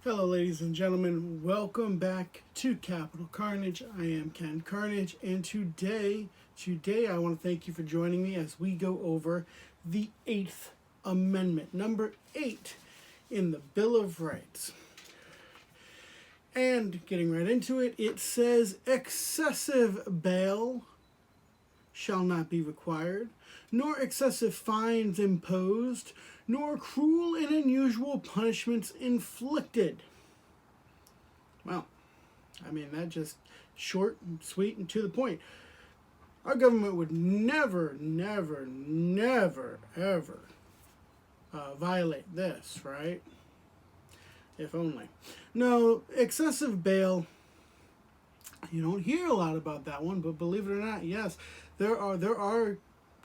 Hello, ladies and gentlemen. Welcome back to Capital Carnage. I am Ken Carnage, and today I want to thank you for joining me as we go over the Eighth Amendment, number 8 in the Bill of Rights. And getting right into it, it says excessive bail shall not be required, nor excessive fines imposed, nor cruel and unusual punishments inflicted. Well, that just short and sweet and to the point. Our government would never, ever violate this, right? If only. No, excessive bail. You don't hear a lot about that one, but believe it or not, yes, there are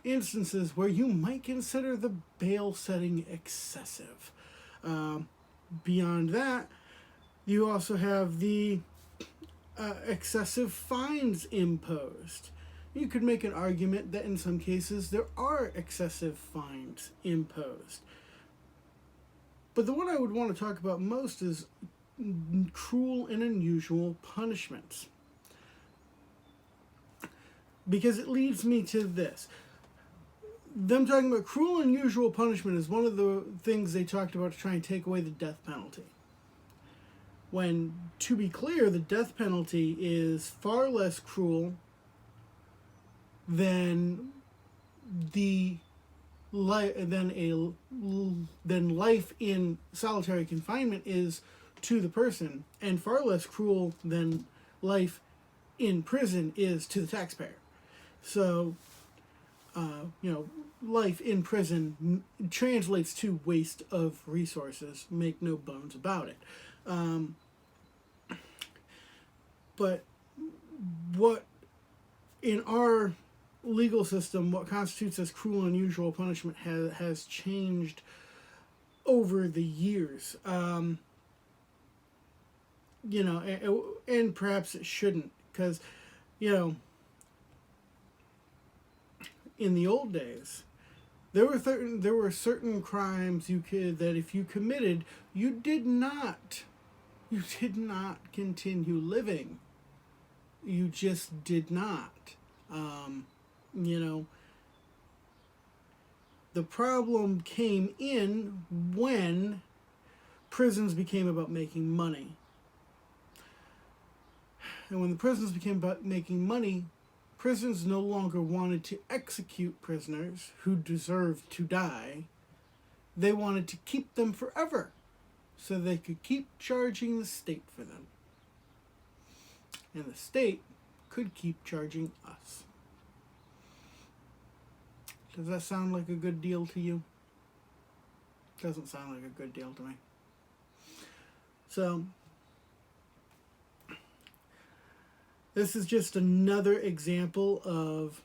instances where you might consider the bail setting excessive. Beyond that, you also have the excessive fines imposed. You could make an argument that in some cases there are excessive fines imposed. But the one I would want to talk about most is cruel and unusual punishments. Because it leads me to this. Them talking about cruel and unusual punishment is one of the things they talked about to try and take away the death penalty. When, to be clear, the death penalty is far less cruel than life in solitary confinement is to the person, and far less cruel than life in prison is to the taxpayer. So, life in prison translates to waste of resources. Make no bones about it. But what in our legal system, what constitutes as cruel and unusual punishment has changed over the years. And perhaps it shouldn't, because, in the old days, there were certain crimes that if you committed, you did not continue living. You just did not. The problem came in when prisons became about making money. And when the prisons became about making money, prisons no longer wanted to execute prisoners who deserved to die. They wanted to keep them forever so they could keep charging the state for them. And the state could keep charging us. Does that sound like a good deal to you? Doesn't sound like a good deal to me. So, this is just another example of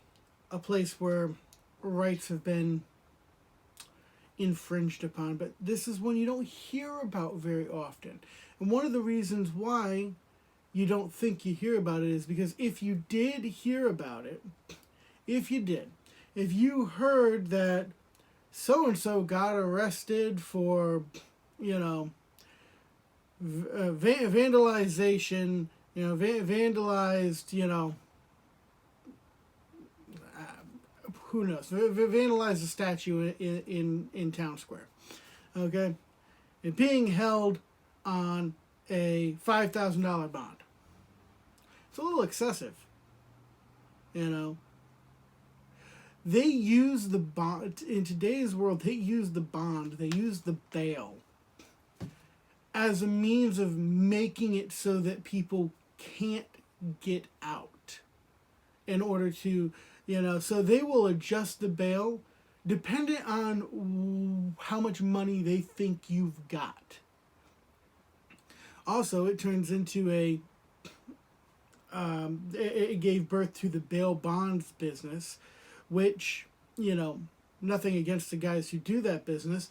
a place where rights have been infringed upon. But this is one you don't hear about very often. And one of the reasons why you don't think you hear about it is because if you did hear about it, if you heard that so-and-so got arrested for, vandalization, vandalized, who knows, vandalized a statue in town square, okay, and being held on a $5,000 bond. It's a little excessive, They use the bond, in today's world, they use the bond, they use the bail as a means of making it so that people can't get out in order to, so they will adjust the bail dependent on how much money they think you've got. Also, it turns into it gave birth to the bail bonds business, which, nothing against the guys who do that business,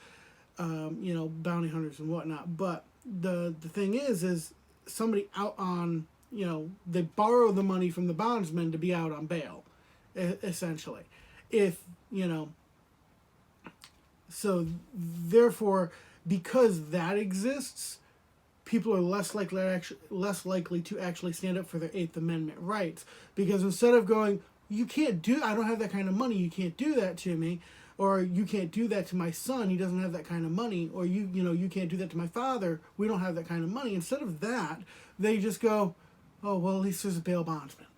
bounty hunters and whatnot. But the thing is somebody out on, they borrow the money from the bondsman to be out on bail, essentially. So therefore, because that exists, people are less likely to actually stand up for their Eighth Amendment rights, because instead of going, I don't have that kind of money, you can't do that to me, or you can't do that to my son, he doesn't have that kind of money, or you can't do that to my father, we don't have that kind of money. Instead of that, they just go, oh, well, at least there's a bail bondsman,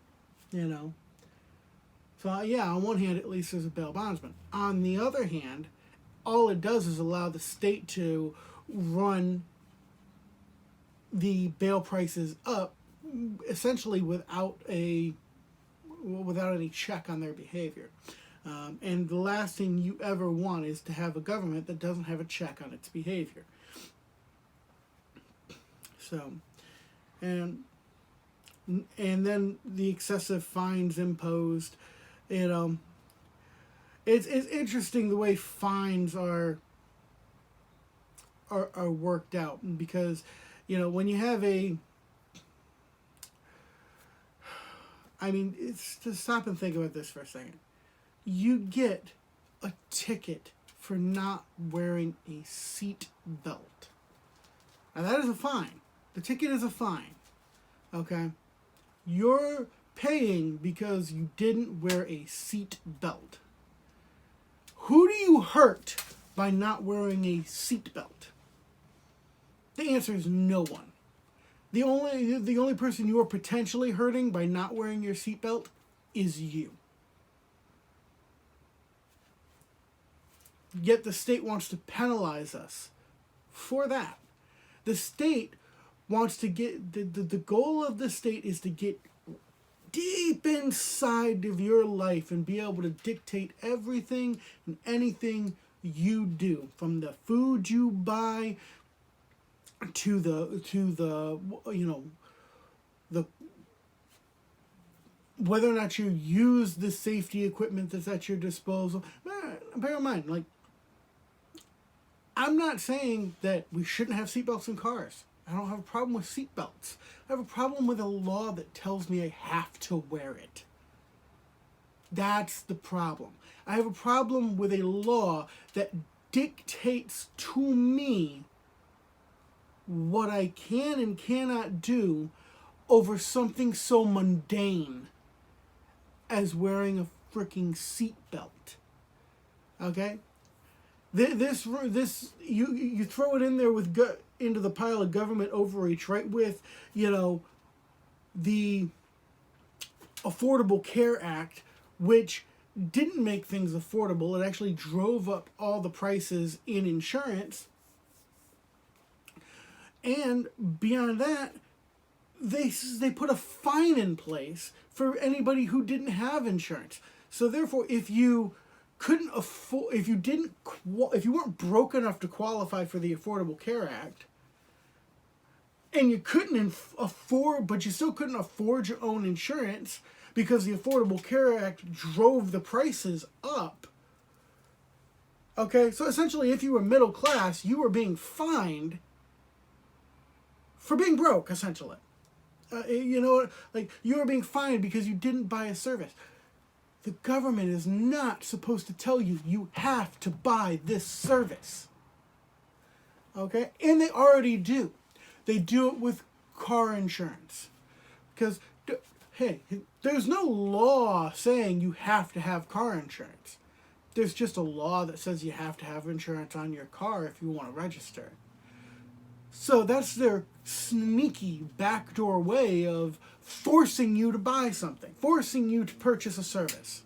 So yeah, on one hand, at least there's a bail bondsman. On the other hand, all it does is allow the state to run the bail prices up, essentially without any check on their behavior. And the last thing you ever want is to have a government that doesn't have a check on its behavior. So, and then the excessive fines imposed. It's interesting the way fines are worked out, because when you have it's just stop and think about this for a second. You get a ticket for not wearing a seat belt. Now that is a fine. The ticket is a fine. Okay? You're paying because you didn't wear a seat belt. Who do you hurt by not wearing a seat belt? The answer is no one. The only person you are potentially hurting by not wearing your seatbelt is you. Yet the state wants to penalize us for that. The state wants to get, the goal of the state is to get deep inside of your life and be able to dictate everything and anything you do, from the food you buy to the whether or not you use the safety equipment that's at your disposal. Bear in mind, I'm not saying that we shouldn't have seatbelts in cars. I don't have a problem with seatbelts. I have a problem with a law that tells me I have to wear it. That's the problem. I have a problem with a law that dictates to me what I can and cannot do over something so mundane as wearing a freaking seatbelt. Okay? This you throw it in there with into the pile of government overreach, right? With the Affordable Care Act, which didn't make things affordable. It actually drove up all the prices in insurance. And beyond that, they put a fine in place for anybody who didn't have insurance. So therefore, if you couldn't afford, if you weren't broke enough to qualify for the Affordable Care Act, and you couldn't afford, but you still couldn't afford your own insurance because the Affordable Care Act drove the prices up. Okay, so essentially, if you were middle class, you were being fined for being broke, essentially. You were being fined because you didn't buy a service. The government is not supposed to tell you you have to buy this service. Okay? And they already do. They do it with car insurance. Because, hey, there's no law saying you have to have car insurance. There's just a law that says you have to have insurance on your car if you want to register. So that's their sneaky backdoor way of forcing you to buy something, forcing you to purchase a service.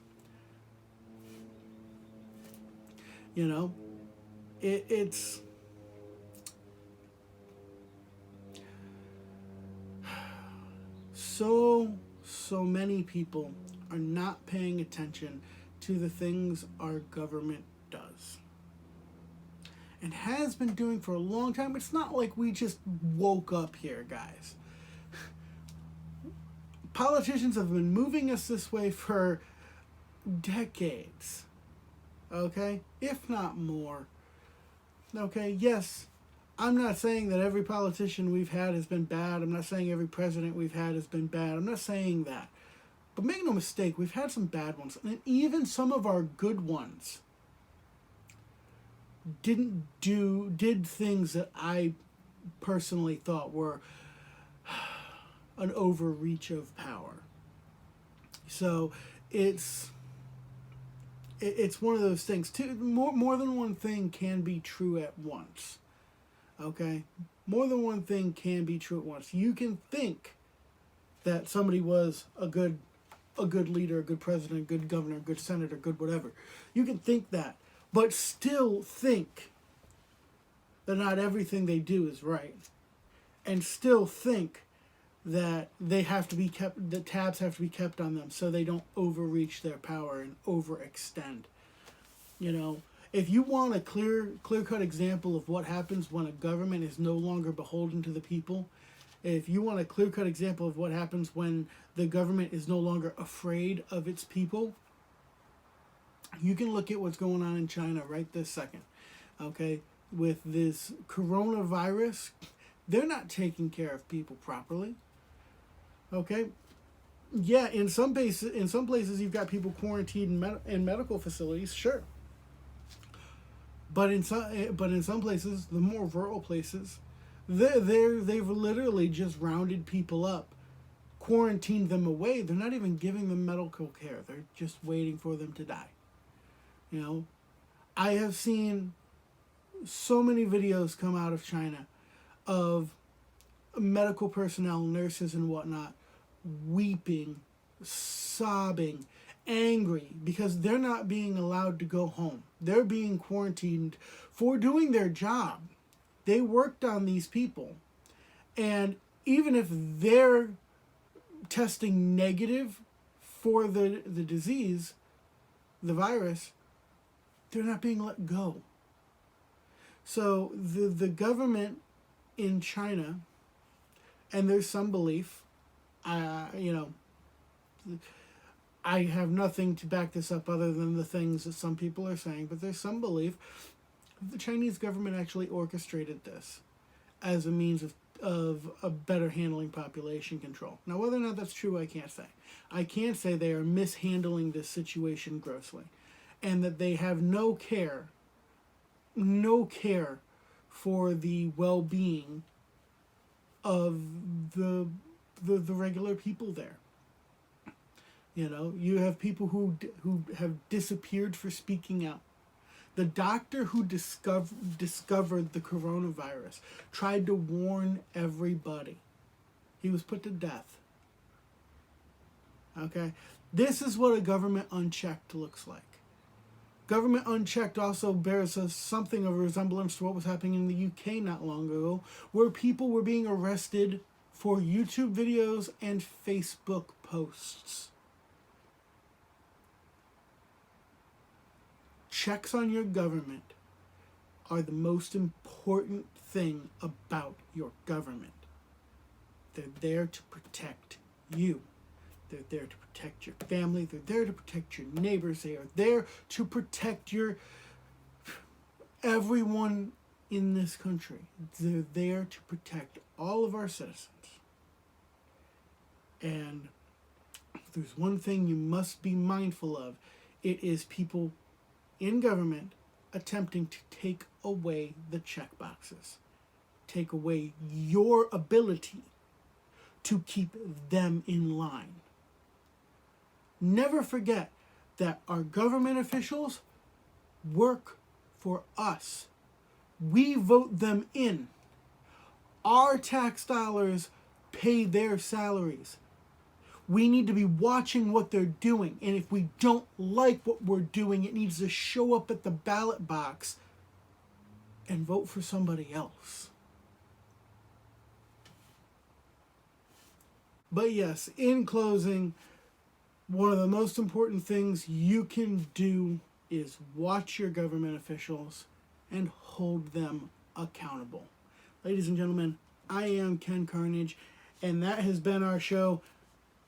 It's so many people are not paying attention to the things our government does and has been doing for a long time. It's not like we just woke up here, guys. Politicians have been moving us this way for decades, okay? If not more. Okay, yes, I'm not saying that every politician we've had has been bad. I'm not saying every president we've had has been bad. I'm not saying that. But make no mistake, we've had some bad ones. And even some of our good ones did things that I personally thought were an overreach of power. So it's one of those things. More than one thing can be true at once. Okay? More than one thing can be true at once. You can think that somebody was a good leader, a good president, a good governor, a good senator, good whatever. You can think that, but still think that not everything they do is right. And still think that they have to be kept, the tabs have to be kept on them so they don't overreach their power and overextend. You know, if you want a clear-cut example of what happens when a government is no longer beholden to the people, if you want a clear-cut example of what happens when the government is no longer afraid of its people, you can look at what's going on in China right this second. Okay? With this coronavirus, they're not taking care of people properly. Okay? Yeah, in some places you've got people quarantined in medical facilities, sure. But in some places, the more rural places, they've literally just rounded people up, quarantined them away. They're not even giving them medical care. They're just waiting for them to die. You know, I have seen so many videos come out of China of medical personnel, nurses and whatnot, weeping, sobbing, angry because they're not being allowed to go home. They're being quarantined for doing their job. They worked on these people. And even if they're testing negative for the disease, the virus, they're not being let go. So the government in China, and there's some belief, you know, I have nothing to back this up other than the things that some people are saying, but there's some belief the Chinese government actually orchestrated this as a means of a better handling population control. Now, whether or not that's true, I can't say. I can say they are mishandling this situation grossly, and that they have no care for the well-being of the regular people there. You know, you have people who have disappeared for speaking out. The doctor who discovered the coronavirus tried to warn everybody. He was put to death. Okay? This is what a government unchecked looks like. Government unchecked also bears something of a resemblance to what was happening in the UK not long ago, where people were being arrested for YouTube videos and Facebook posts. Checks on your government are the most important thing about your government. They're there to protect you. They're there to protect your family. They're there to protect your neighbors. They are there to protect everyone in this country. They're there to protect all of our citizens. And if there's one thing you must be mindful of, it is people in government attempting to take away the check boxes. Take away your ability to keep them in line. Never forget that our government officials work for us. We vote them in. Our tax dollars pay their salaries. We need to be watching what they're doing. And if we don't like what we're doing, it needs to show up at the ballot box and vote for somebody else. But yes, in closing, one of the most important things you can do is watch your government officials and hold them accountable. Ladies and gentlemen, I am Ken Carnage, and that has been our show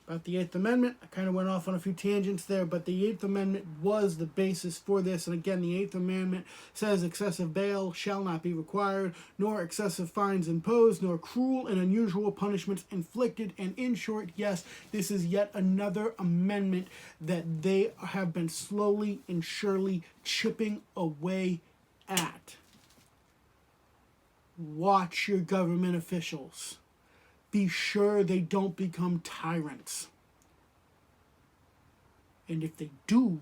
about the Eighth Amendment. I kind of went off on a few tangents there, but the Eighth Amendment was the basis for this. And again, the Eighth Amendment says excessive bail shall not be required, nor excessive fines imposed, nor cruel and unusual punishments inflicted. And in short, yes, this is yet another amendment that they have been slowly and surely chipping away at. watch your government officials. Be sure they don't become tyrants. And if they do,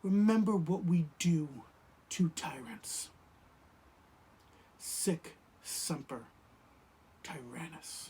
remember what we do to tyrants. Sic semper tyrannis.